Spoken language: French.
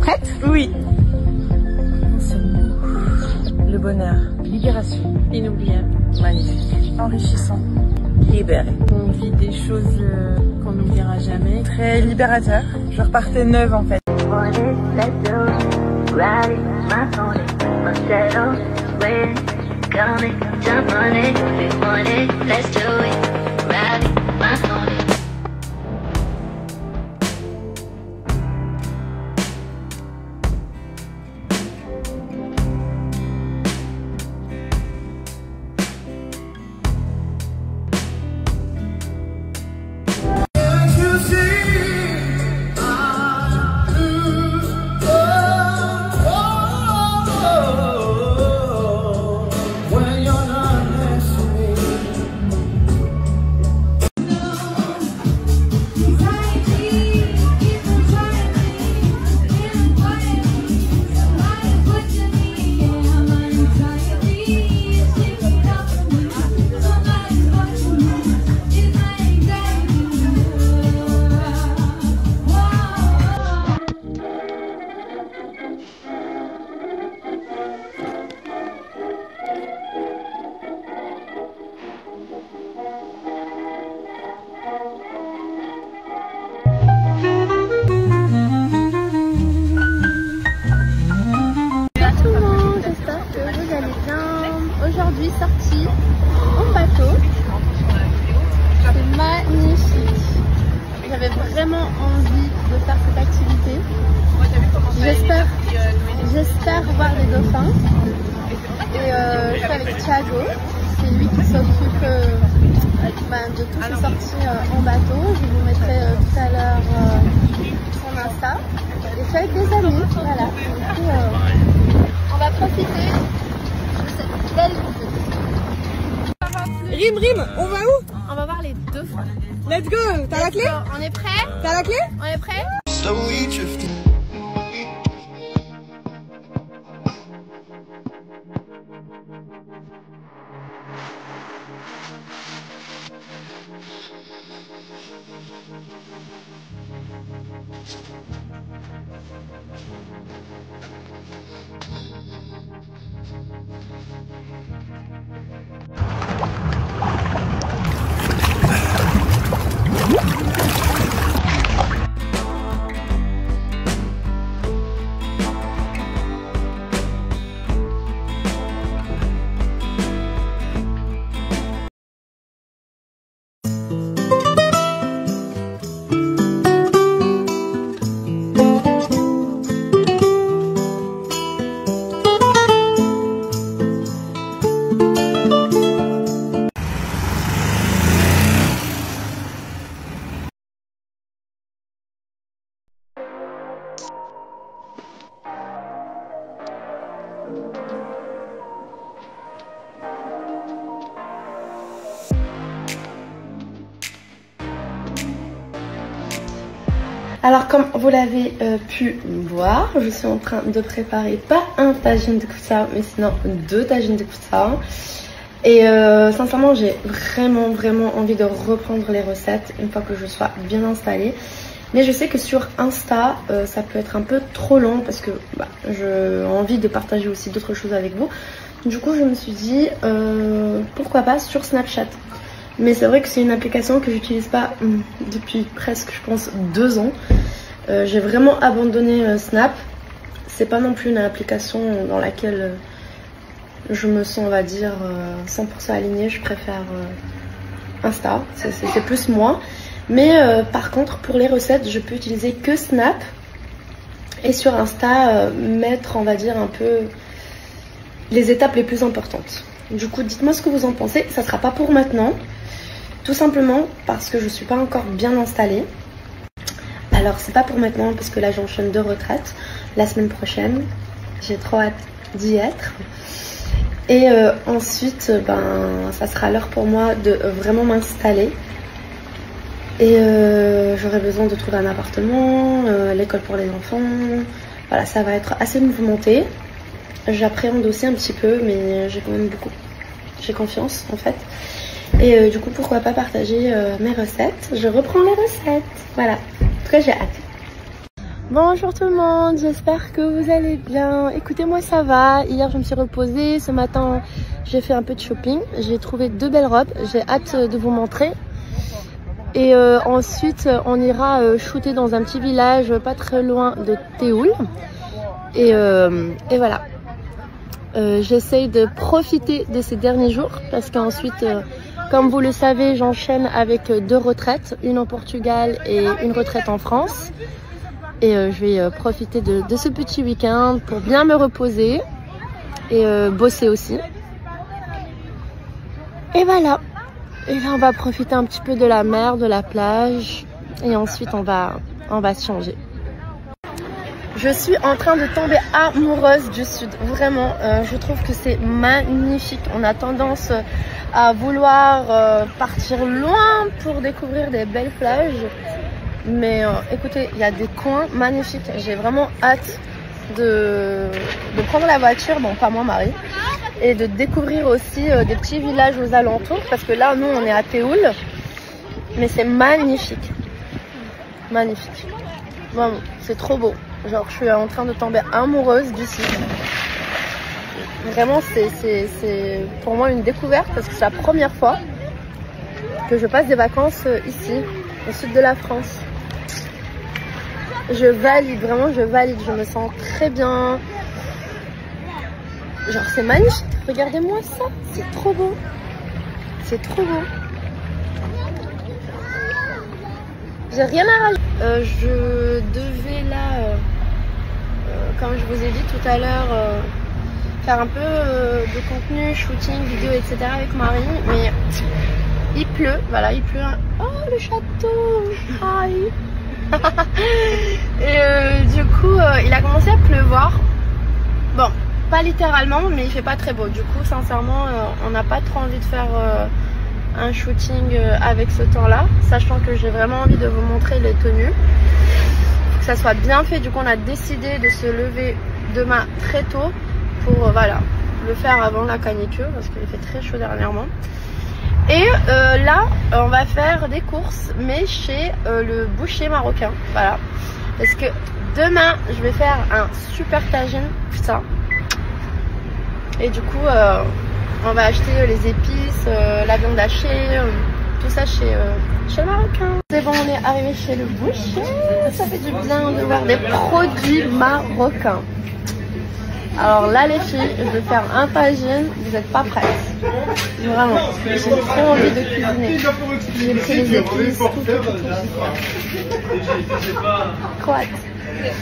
Prête? Oui. Le bonheur, libération, inoubliable, magnifique, enrichissant, libéré. On vit des choses qu'on n'oubliera jamais. Très libérateur. Je repartais neuve en fait. Aujourd'hui sortie en bateau, c'est magnifique. J'avais vraiment envie de faire cette activité. J'espère voir des dauphins. Et je suis avec Thiago, c'est lui qui s'occupe de toutes les sorties en bateau. Je vous mettrai tout à l'heure son Insta. Et je suis avec des amis, voilà. Du coup, on va profiter. Rim, on va où? On va voir les dauphins. Let's go. T'as la clé? On est prêts? T'as la clé? On est prêts? Alors comme vous l'avez pu voir, je suis en train de préparer pas un tagine de kuta, mais sinon 2 tagines de kuta. Et sincèrement j'ai vraiment envie de reprendre les recettes une fois que je sois bien installée. Mais je sais que sur Insta, ça peut être un peu trop long parce que j'ai envie de partager aussi d'autres choses avec vous. Du coup je me suis dit pourquoi pas sur Snapchat. Mais c'est vrai que c'est une application que j'utilise pas depuis presque, je pense, 2 ans. J'ai vraiment abandonné Snap. C'est pas non plus une application dans laquelle je me sens, on va dire, 100% alignée. Je préfère Insta, c'est plus moi. Mais par contre, pour les recettes, je peux utiliser que Snap. Et sur Insta, mettre, on va dire, un peu les étapes les plus importantes. Du coup, dites-moi ce que vous en pensez. Ça sera pas pour maintenant. Tout simplement parce que je suis pas encore bien installée. Alors c'est pas pour maintenant parce que là j'enchaîne 2 retraites la semaine prochaine. J'ai trop hâte d'y être. Et ensuite ça sera l'heure pour moi de vraiment m'installer. Et j'aurai besoin de trouver un appartement, l'école pour les enfants. Voilà, ça va être assez mouvementé. J'appréhende aussi un petit peu, mais j'ai quand même j'ai confiance en fait. Et du coup, pourquoi pas partager mes recettes. Je reprends les recettes. Voilà. En tout cas, j'ai hâte. Bonjour tout le monde, j'espère que vous allez bien. Écoutez, moi ça va. Hier je me suis reposée, ce matin j'ai fait un peu de shopping. J'ai trouvé 2 belles robes, j'ai hâte de vous montrer. Et ensuite on ira shooter dans un petit village pas très loin de Théoul. Et voilà. J'essaye de profiter de ces derniers jours parce qu'ensuite, comme vous le savez, j'enchaîne avec 2 retraites, une au Portugal et une retraite en France. Et je vais profiter de ce petit week-end pour bien me reposer et bosser aussi. Et voilà. Et là, on va profiter un petit peu de la mer, de la plage. Et ensuite, on va se changer. Je suis en train de tomber amoureuse du sud. Vraiment, je trouve que c'est magnifique. On a tendance à vouloir partir loin pour découvrir des belles plages. Mais écoutez, il y a des coins magnifiques. J'ai vraiment hâte de prendre la voiture, bon pas moi Marie, et de découvrir aussi des petits villages aux alentours. Parce que là, nous, on est à Théoul. Mais c'est magnifique. Magnifique. Vraiment, c'est trop beau. Genre, je suis en train de tomber amoureuse du sud. Vraiment, c'est pour moi une découverte parce que c'est la première fois que je passe des vacances ici, au sud de la France. Je valide, vraiment je valide, je me sens très bien. Genre c'est magnifique, regardez-moi ça, c'est trop beau. C'est trop beau. J'ai rien à rajouter. Je devais là, comme je vous ai dit tout à l'heure, faire un peu de contenu, shooting, vidéo, etc. avec Marie, mais il pleut, voilà, il pleut. Oh le château, aïe. Et du coup il a commencé à pleuvoir. Bon, pas littéralement, mais il fait pas très beau. Du coup sincèrement on n'a pas trop envie de faire un shooting avec ce temps là, sachant que j'ai vraiment envie de vous montrer les tenues, que ça soit bien fait. Du coup on a décidé de se lever demain très tôt pour voilà, le faire avant la canicule parce qu'il fait très chaud dernièrement. Et là, on va faire des courses, mais chez le boucher marocain, voilà. Parce que demain, je vais faire un super tagine, putain. Et du coup, on va acheter les épices, la viande hachée, tout ça chez le marocain. C'est bon, on est arrivé chez le boucher. Ça fait du bien de voir des produits marocains. Alors là les filles, je vais faire un tagine, vous n'êtes pas prêtes. Vraiment, j'ai trop envie de cuisiner. J'ai pris les épices, tout. Trop hâte.